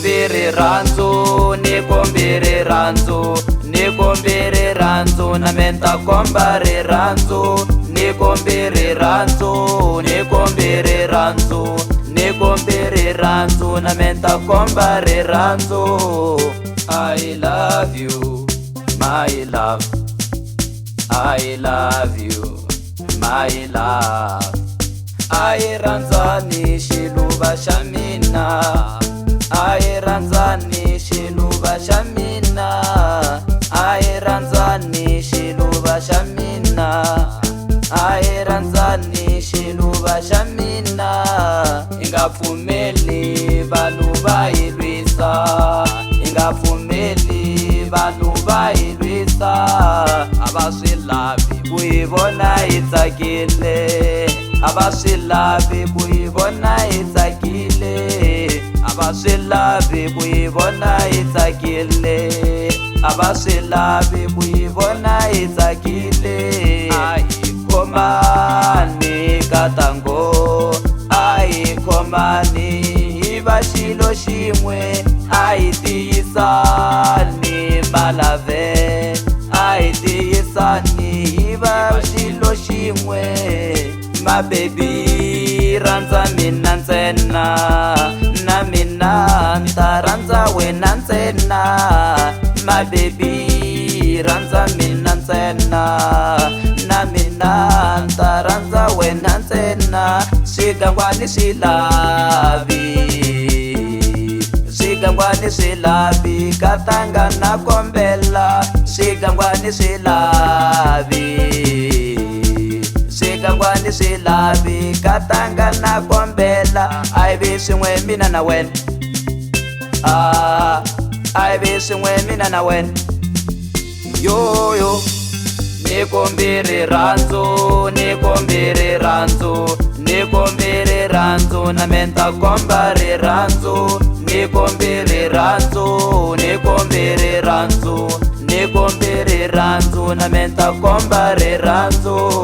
kombiri ranzo, ni kombiri ranzo, ni kombiri ranzo, na menta kombari ranzo, ni kombiri ranzo, ni kombiri ranzo, ni kombiri ranzo, na menta kombari ranzo. I love you, my love. I love you, my love. I ranzani xiluva xa mina, I ranzani xiluva xa mina, I ranzani xiluva xa mina, I ranzani xiluva xa mina. Inga pfumeli vanhu va hi lwisa, inga pfumeli vanhu va hi lwisa. Ava swi lavi ku hi vona hi tsakile, ava swi lavi ku hi vona hi tsakile, ava swi lavi ku hi vona hi tsakile, ava swi lavi ku hi vona hi tsakile. A hi khomani ka tango, a hi khomani hi va xilo xin'we, a hi tiyisani malave, a hi tiyisani hi va xilo xin'we. My baby rhandza mina ntsena, na mina ta rhandza wena ntsena. My baby rhandza mina ntsena, na mina ta rhandza wena ntsena. Swigangwani swi lavi, swigangwani swi lavi, katanga na kombela. Swigangwani swi lavi, swigangwani swi lavi, katanga na kombela. A hi vi swin'we mina na wena, a hi vi swin'we mina na wena. Yo ni kombiri ranzo, ni kombiri ranzo, ni kombiri ranzo, na menta kombari ranzo, ni kombiri ranzo, ni kombiri ranzo, ni kombiri ranzo, na menta kombari ranzo.